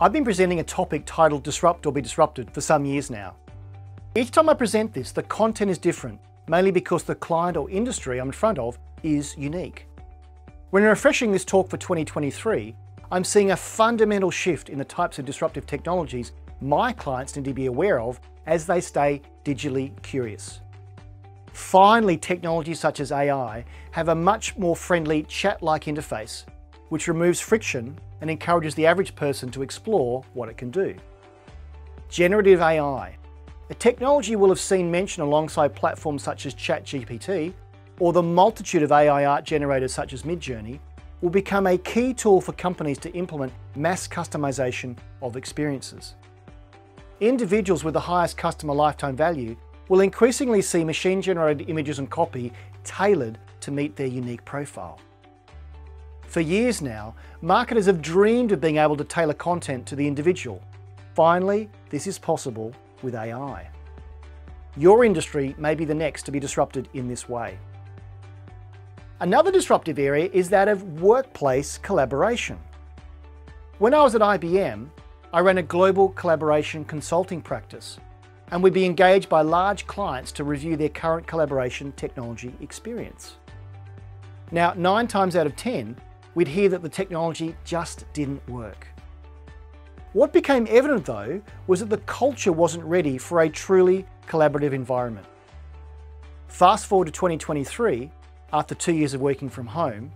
I've been presenting a topic titled Disrupt or Be Disrupted for some years now. Each time I present this, the content is different, mainly because the client or industry I'm in front of is unique. When refreshing this talk for 2023, I'm seeing a fundamental shift in the types of disruptive technologies my clients need to be aware of as they stay digitally curious. Finally, technologies such as AI have a much more friendly chat-like interface, which removes friction and encourages the average person to explore what it can do. Generative AI. A technology will have seen mention alongside platforms such as ChatGPT, or the multitude of AI art generators such as Midjourney, will become a key tool for companies to implement mass customization of experiences. Individuals with the highest customer lifetime value will increasingly see machine-generated images and copy tailored to meet their unique profile. For years now, marketers have dreamed of being able to tailor content to the individual. Finally, this is possible with AI. Your industry may be the next to be disrupted in this way. Another disruptive area is that of workplace collaboration. When I was at IBM, I ran a global collaboration consulting practice, and we'd be engaged by large clients to review their current collaboration technology experience. Now, 9 times out of 10, we'd hear that the technology just didn't work. What became evident though was that the culture wasn't ready for a truly collaborative environment. Fast forward to 2023, after 2 years of working from home,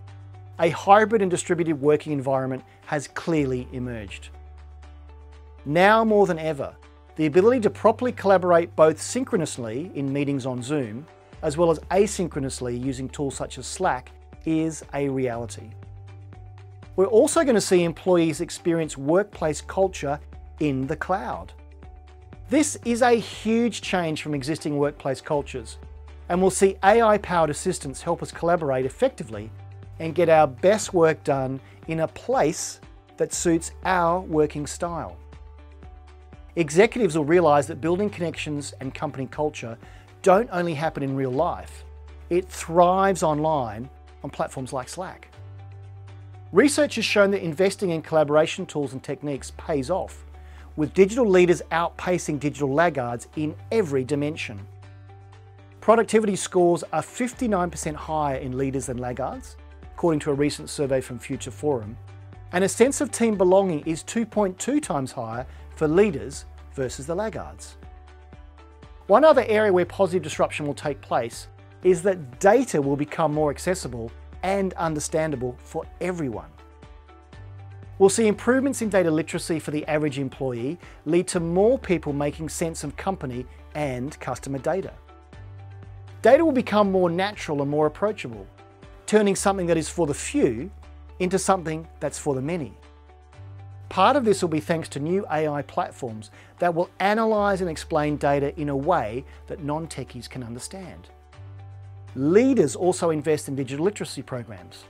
a hybrid and distributed working environment has clearly emerged. Now more than ever, the ability to properly collaborate both synchronously in meetings on Zoom, as well as asynchronously using tools such as Slack, is a reality. We're also going to see employees experience workplace culture in the cloud. This is a huge change from existing workplace cultures, and we'll see AI-powered assistants help us collaborate effectively and get our best work done in a place that suits our working style. Executives will realize that building connections and company culture don't only happen in real life, it thrives online on platforms like Slack. Research has shown that investing in collaboration tools and techniques pays off, with digital leaders outpacing digital laggards in every dimension. Productivity scores are 59% higher in leaders than laggards, according to a recent survey from Future Forum, and a sense of team belonging is 2.2 times higher for leaders versus the laggards. One other area where positive disruption will take place is that data will become more accessible and understandable for everyone. We'll see improvements in data literacy for the average employee lead to more people making sense of company and customer data. Data will become more natural and more approachable, turning something that is for the few into something that's for the many. Part of this will be thanks to new AI platforms that will analyze and explain data in a way that non-techies can understand. Leaders also invest in digital literacy programs.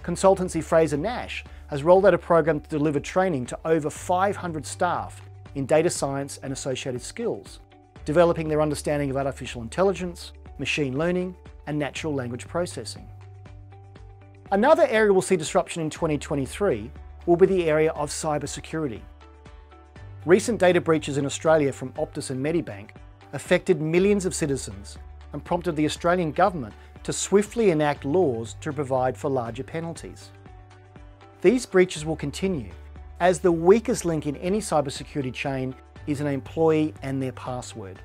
Consultancy Fraser Nash has rolled out a program to deliver training to over 500 staff in data science and associated skills, developing their understanding of artificial intelligence, machine learning, and natural language processing. Another area we'll see disruption in 2023 will be the area of cybersecurity. Recent data breaches in Australia from Optus and Medibank affected millions of citizens and prompted the Australian government to swiftly enact laws to provide for larger penalties. These breaches will continue, as the weakest link in any cybersecurity chain is an employee and their password.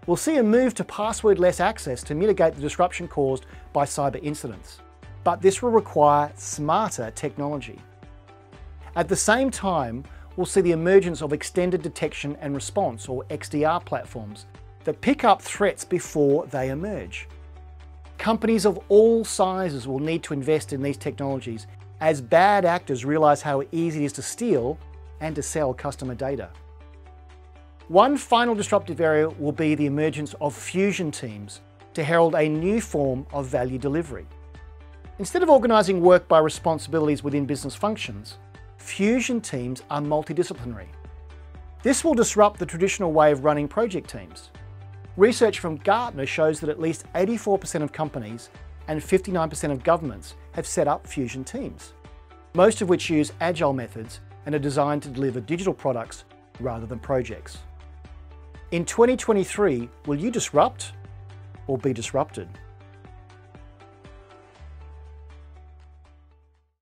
We'll see a move to password-less access to mitigate the disruption caused by cyber incidents, but this will require smarter technology. At the same time, we'll see the emergence of extended detection and response, or XDR platforms, that pick up threats before they emerge. Companies of all sizes will need to invest in these technologies as bad actors realize how easy it is to steal and to sell customer data. One final disruptive area will be the emergence of fusion teams to herald a new form of value delivery. Instead of organising work by responsibilities within business functions, fusion teams are multidisciplinary. This will disrupt the traditional way of running project teams. Research from Gartner shows that at least 84% of companies and 59% of governments have set up fusion teams, most of which use agile methods and are designed to deliver digital products rather than projects. In 2023, will you disrupt or be disrupted?